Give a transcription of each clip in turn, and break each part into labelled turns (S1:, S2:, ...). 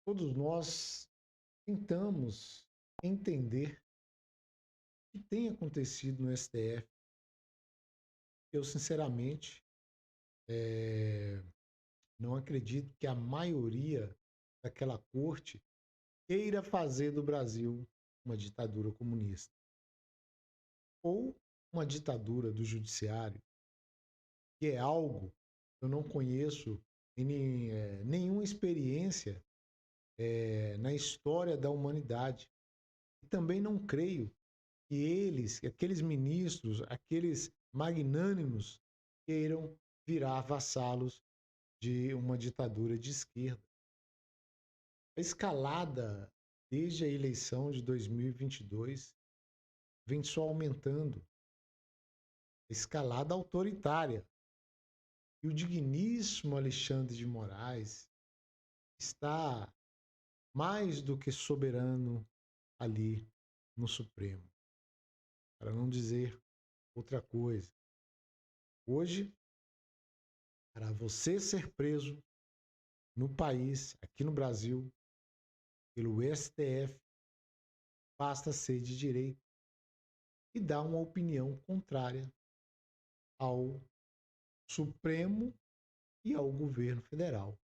S1: Todos nós tentamos entender o que tem acontecido no STF. Eu, sinceramente, não acredito que a maioria daquela corte queira fazer do Brasil uma ditadura comunista ou uma ditadura do judiciário, que é algo que eu não conheço em nenhuma experiência na história da humanidade. E também não creio que aqueles ministros, aqueles magnânimos, queiram virar vassalos de uma ditadura de esquerda. A escalada desde a eleição de 2022 vem só aumentando. A escalada autoritária. E o digníssimo Alexandre de Moraes está mais do que soberano ali no Supremo. Para não dizer outra coisa. Hoje, para você ser preso no país, aqui no Brasil, pelo STF, basta ser de direita e dar uma opinião contrária ao Supremo e ao governo federal.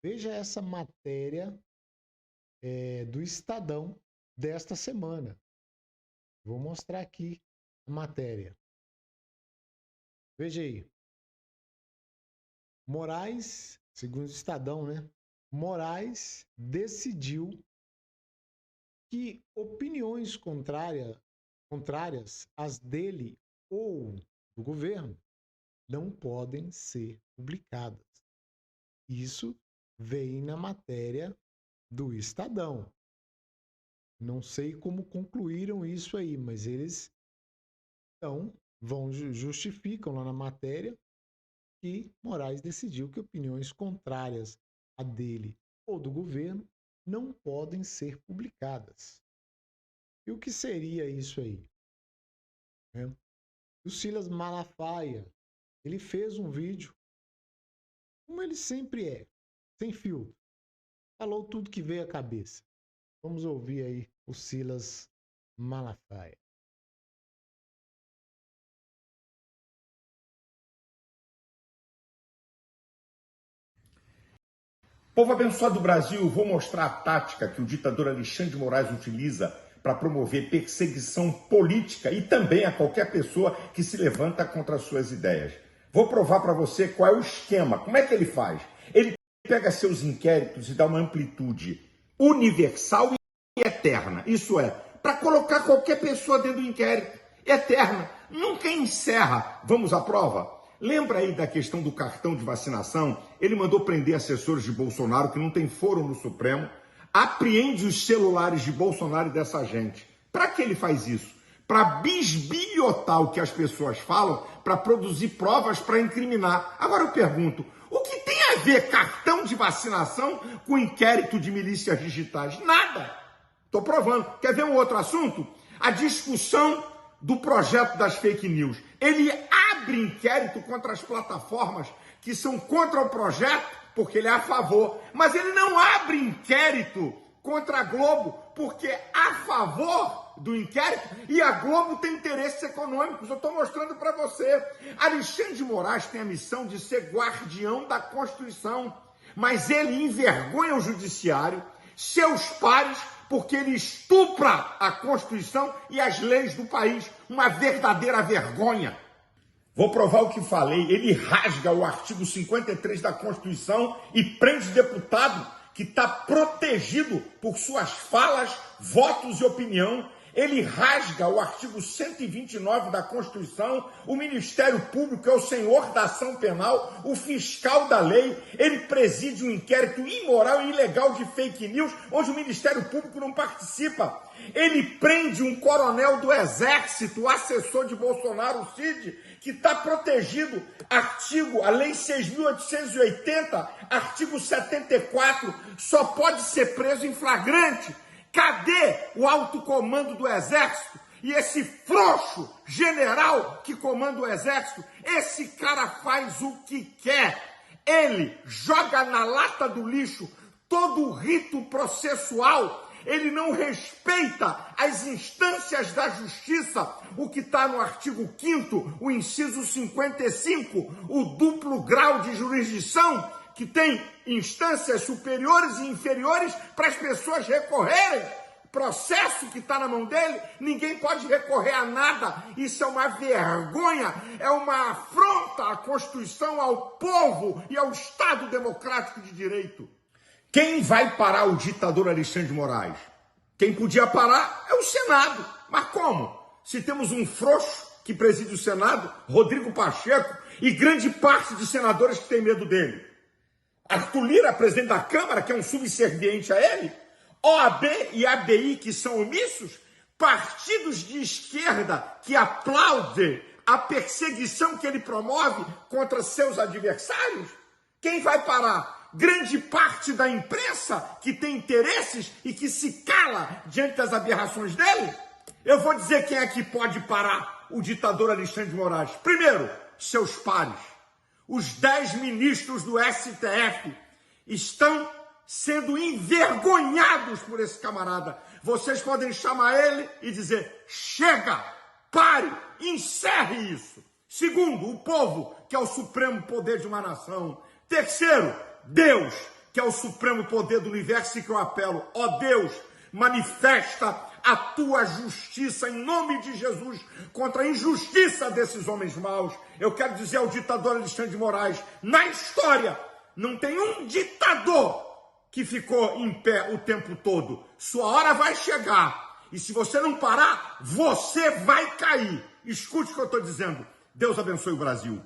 S1: Veja essa matéria do Estadão desta semana. Vou mostrar aqui a matéria. Veja aí. Moraes, segundo o Estadão, né? Moraes decidiu que opiniões contrárias às dele ou do governo não podem ser publicadas. Isso vem na matéria do Estadão. Não sei como concluíram isso aí, mas eles então justificam lá na matéria que Moraes decidiu que opiniões contrárias a dele ou do governo não podem ser publicadas. E o que seria isso aí? O Silas Malafaia, ele fez um vídeo, como ele sempre é, sem filtro. Falou tudo que veio à cabeça. Vamos ouvir aí o Silas Malafaia.
S2: Povo abençoado do Brasil, vou mostrar a tática que o ditador Alexandre de Moraes utiliza para promover perseguição política e também a qualquer pessoa que se levanta contra as suas ideias. Vou provar para você qual é o esquema, como é que ele faz. Ele pega seus inquéritos e dá uma amplitude universal e eterna. Isso é, para colocar qualquer pessoa dentro do inquérito. Eterna, nunca encerra. Vamos à prova? Lembra aí da questão do cartão de vacinação? Ele mandou prender assessores de Bolsonaro que não tem foro no Supremo. Apreende os celulares de Bolsonaro e dessa gente. Para que ele faz isso? Para bisbilhotar o que as pessoas falam, para produzir provas para incriminar. Agora eu pergunto, o que tem a ver cartão de vacinação com inquérito de milícias digitais? Nada. Estou provando. Quer ver um outro assunto? A discussão do projeto das fake news. Ele abre inquérito contra as plataformas que são contra o projeto, porque ele é a favor. Mas ele não abre inquérito contra a Globo, porque é a favor do inquérito e a Globo tem interesses econômicos. Eu estou mostrando para você. Alexandre de Moraes tem a missão de ser guardião da Constituição, mas ele envergonha o judiciário, seus pares, porque ele estupra a Constituição e as leis do país. Uma verdadeira vergonha. Vou provar o que falei. Ele rasga o artigo 53 da Constituição e prende deputado que está protegido por suas falas, votos e opinião. Ele rasga o artigo 129 da Constituição, o Ministério Público é o senhor da ação penal, o fiscal da lei. Ele preside um inquérito imoral e ilegal de fake news, onde o Ministério Público não participa. Ele prende um coronel do Exército, assessor de Bolsonaro, o Cid, que está protegido, a lei 6.880, artigo 74, só pode ser preso em flagrante. Cadê o alto comando do Exército? E esse frouxo general que comanda o Exército, esse cara faz o que quer. Ele joga na lata do lixo todo o rito processual, ele não respeita as instâncias da justiça, o que está no artigo 5º, o inciso 55, o duplo grau de jurisdição, que tem instâncias superiores e inferiores para as pessoas recorrerem. Processo que está na mão dele, ninguém pode recorrer a nada. Isso é uma vergonha, é uma afronta à Constituição, ao povo e ao Estado democrático de direito. Quem vai parar o ditador Alexandre de Moraes? Quem podia parar é o Senado. Mas como? Se temos um frouxo que preside o Senado, Rodrigo Pacheco, e grande parte de senadores que tem medo dele. Arthur Lira, presidente da Câmara, que é um subserviente a ele. OAB e ABI, que são omissos. Partidos de esquerda que aplaudem a perseguição que ele promove contra seus adversários. Quem vai parar? Grande parte da imprensa que tem interesses e que se cala diante das aberrações dele? Eu vou dizer quem é que pode parar o ditador Alexandre de Moraes. Primeiro, seus pares. Os 10 ministros do STF estão sendo envergonhados por esse camarada. Vocês podem chamar ele e dizer: chega, pare, encerre isso. Segundo, o povo, que é o supremo poder de uma nação. Terceiro, Deus, que é o supremo poder do universo, e que eu apelo: ó Deus, manifesta a tua justiça em nome de Jesus contra a injustiça desses homens maus. Eu quero dizer ao ditador Alexandre de Moraes: na história não tem um ditador que ficou em pé o tempo todo. Sua hora vai chegar. E se você não parar, você vai cair. Escute o que eu estou dizendo. Deus abençoe o Brasil.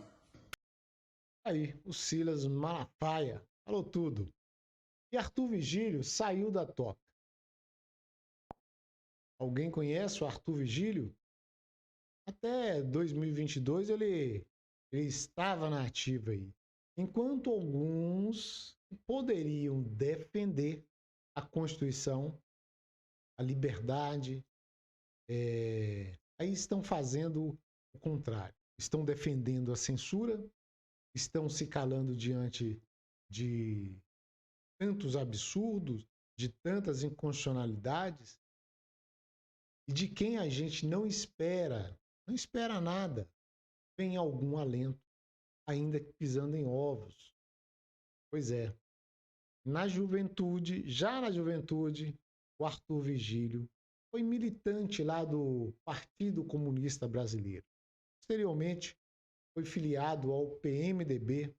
S1: Aí, o Silas Malafaia falou tudo. E Arthur Vigílio saiu da toca. Alguém conhece o Arthur Vigílio? Até 2022 ele estava na ativa aí. Enquanto alguns poderiam defender a Constituição, a liberdade, aí estão fazendo o contrário. Estão defendendo a censura, estão se calando diante de tantos absurdos, de tantas inconstitucionalidades, e de quem a gente não espera nada, vem algum alento, ainda pisando em ovos. Pois é, já na juventude, o Arthur Vigílio foi militante lá do Partido Comunista Brasileiro. Posteriormente, foi filiado ao PMDB,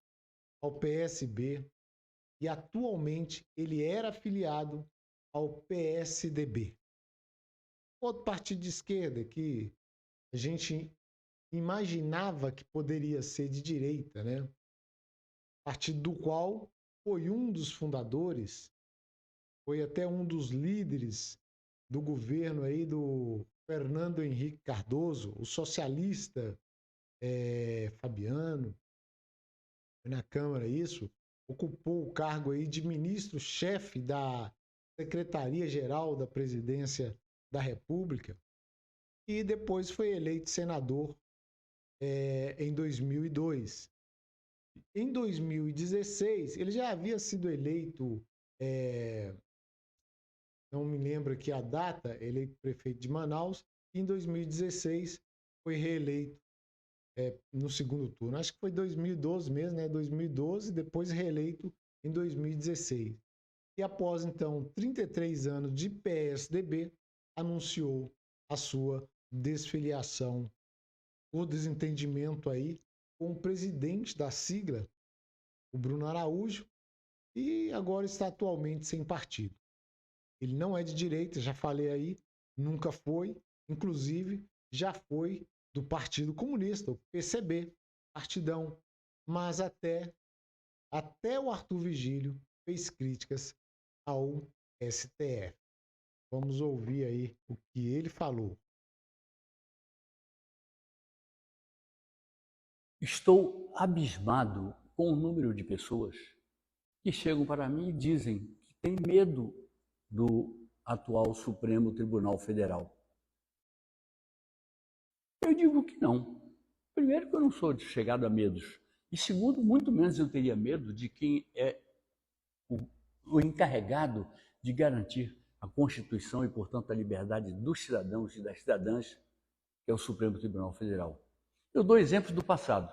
S1: ao PSB, e atualmente ele era filiado ao PSDB. Outro partido de esquerda que a gente imaginava que poderia ser de direita, né? Partido do qual foi um dos fundadores, foi até um dos líderes do governo aí do Fernando Henrique Cardoso, o socialista Fabiano, na Câmara isso, ocupou o cargo aí de ministro-chefe da Secretaria-Geral da Presidência da República e depois foi eleito senador em 2002. Em 2016, ele já havia sido eleito, não me lembro aqui a data, eleito prefeito de Manaus, e em 2016 foi reeleito no segundo turno. Acho que foi 2012 mesmo, né? 2012, depois reeleito em 2016. E após, então, 33 anos de PSDB, anunciou a sua desfiliação, o desentendimento aí com o presidente da sigla, o Bruno Araújo, e agora está atualmente sem partido. Ele não é de direita, já falei aí, nunca foi, inclusive já foi do Partido Comunista, o PCB, partidão, mas até o Arthur Vigílio fez críticas ao STF. Vamos ouvir aí o que ele falou.
S3: Estou abismado com o número de pessoas que chegam para mim e dizem que têm medo do atual Supremo Tribunal Federal. Eu digo que não. Primeiro, que eu não sou chegado a medos. E segundo, muito menos eu teria medo de quem é o o encarregado de garantir a Constituição e, portanto, a liberdade dos cidadãos e das cidadãs, que é o Supremo Tribunal Federal. Eu dou exemplos do passado.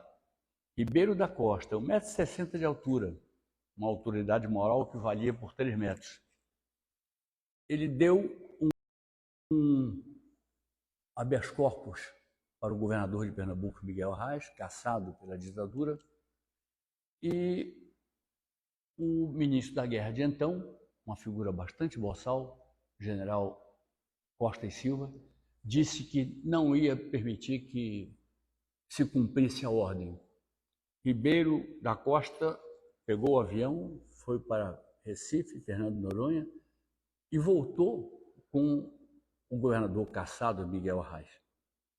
S3: Ribeiro da Costa, 1,60 m de altura, uma autoridade moral que valia por 3 metros. Ele deu um habeas corpus para o governador de Pernambuco, Miguel Arraes, caçado pela ditadura, e o ministro da Guerra de então, uma figura bastante boçal, general Costa e Silva, disse que não ia permitir que se cumprisse a ordem. Ribeiro da Costa pegou o avião, foi para Recife, Fernando de Noronha, e voltou com o governador caçado, Miguel Arraes.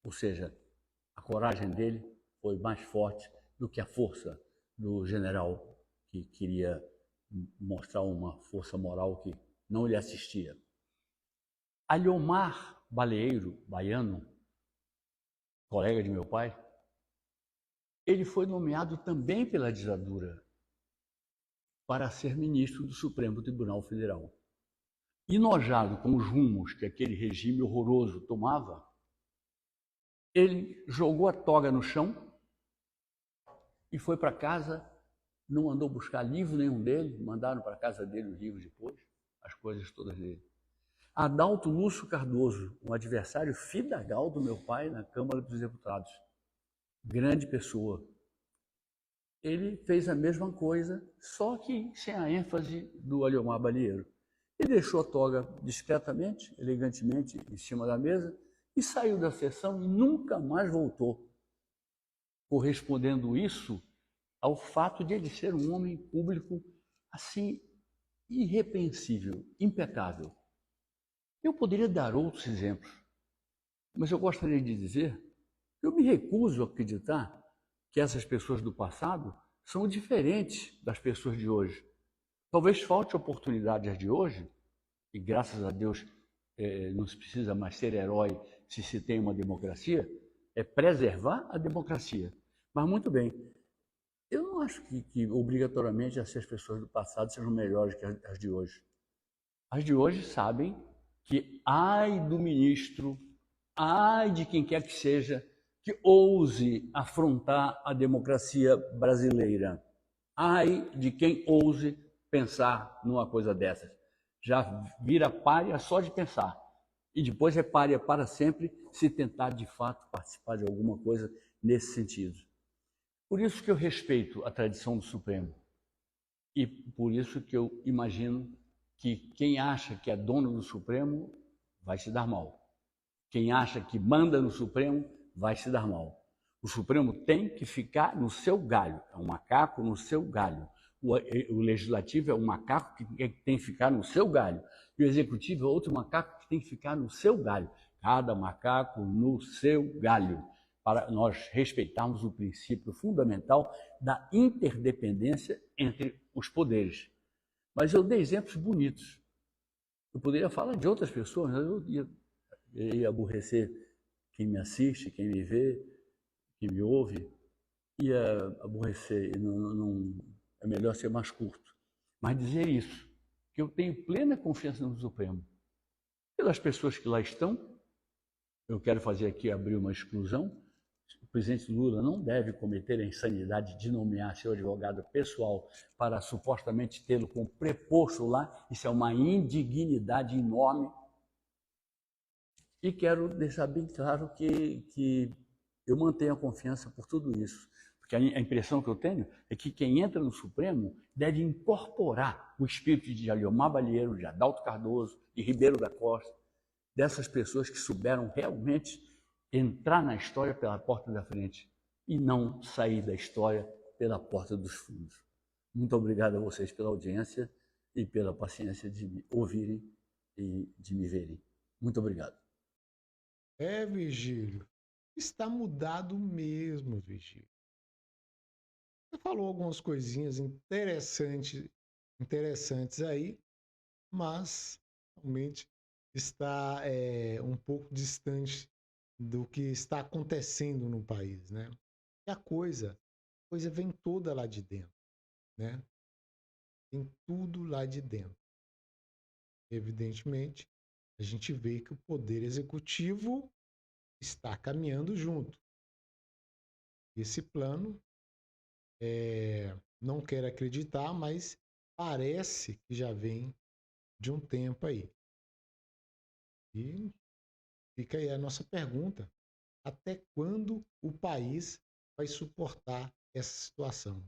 S3: Ou seja, a coragem dele foi mais forte do que a força do general que queria mostrar uma força moral que não lhe assistia. Aliomar Baleeiro, baiano, colega de meu pai, ele foi nomeado também pela ditadura para ser ministro do Supremo Tribunal Federal. Enojado com os rumos que aquele regime horroroso tomava, ele jogou a toga no chão e foi para casa, não andou buscar livro nenhum dele, mandaram para a casa dele os livros depois, as coisas todas dele. Adalto Lúcio Cardoso, um adversário fidagal do meu pai na Câmara dos Deputados, grande pessoa. Ele fez a mesma coisa, só que sem a ênfase do Aliomar Baleeiro. Ele deixou a toga discretamente, elegantemente, em cima da mesa e saiu da sessão e nunca mais voltou, correspondendo isso ao fato de ele ser um homem público assim, irrepreensível, impecável. Eu poderia dar outros exemplos, mas eu gostaria de dizer que eu me recuso a acreditar que essas pessoas do passado são diferentes das pessoas de hoje. Talvez falte oportunidade às de hoje, e graças a Deus não se precisa mais ser herói se tem uma democracia, é preservar a democracia. Mas muito bem, eu não acho que obrigatoriamente essas pessoas do passado sejam melhores que as de hoje. As de hoje sabem que ai do ministro, ai de quem quer que seja, que ouse afrontar a democracia brasileira. Ai de quem ouse pensar numa coisa dessas. Já vira pária só de pensar. E depois é pária para sempre se tentar de fato participar de alguma coisa nesse sentido. Por isso que eu respeito a tradição do Supremo. E por isso que eu imagino que quem acha que é dono do Supremo vai se dar mal. Quem acha que manda no Supremo vai se dar mal. O Supremo tem que ficar no seu galho, é um macaco no seu galho. O Legislativo é um macaco que tem que ficar no seu galho. E o Executivo é outro macaco que tem que ficar no seu galho. Cada macaco no seu galho. Para nós respeitarmos o princípio fundamental da interdependência entre os poderes. Mas eu dei exemplos bonitos. Eu poderia falar de outras pessoas, mas eu ia aborrecer quem me assiste, quem me vê, quem me ouve, ia aborrecer, é melhor ser mais curto. Mas dizer isso, que eu tenho plena confiança no Supremo. Pelas pessoas que lá estão, eu quero fazer aqui, abrir uma exclusão, o presidente Lula não deve cometer a insanidade de nomear seu advogado pessoal para supostamente tê-lo como preposto lá. Isso é uma indignidade enorme. E quero deixar bem claro que eu mantenho a confiança por tudo isso. Porque a impressão que eu tenho é que quem entra no Supremo deve incorporar o espírito de Aliomar Baleeiro, de Adalto Cardoso, de Ribeiro da Costa, dessas pessoas que souberam realmente entrar na história pela porta da frente e não sair da história pela porta dos fundos. Muito obrigado a vocês pela audiência e pela paciência de me ouvirem e de me verem. Muito obrigado.
S1: Virgílio, está mudado mesmo, Virgílio. Você falou algumas coisinhas interessantes aí, mas realmente está um pouco distante do que está acontecendo no país, né? E a coisa vem toda lá de dentro, né? Tem tudo lá de dentro. Evidentemente, a gente vê que o poder executivo está caminhando junto. Esse plano, não quero acreditar, mas parece que já vem de um tempo aí. E fica aí a nossa pergunta: até quando o país vai suportar essa situação?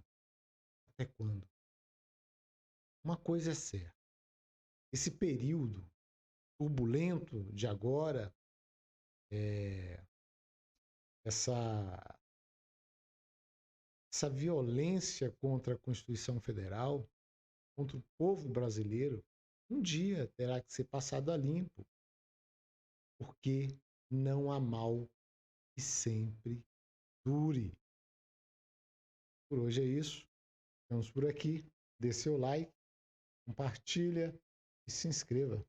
S1: Até quando? Uma coisa é certa: esse período turbulento de agora, essa, essa violência contra a Constituição Federal, contra o povo brasileiro, um dia terá que ser passado a limpo, porque não há mal que sempre dure. Por hoje é isso. Ficamos por aqui. Dê seu like, compartilha e se inscreva.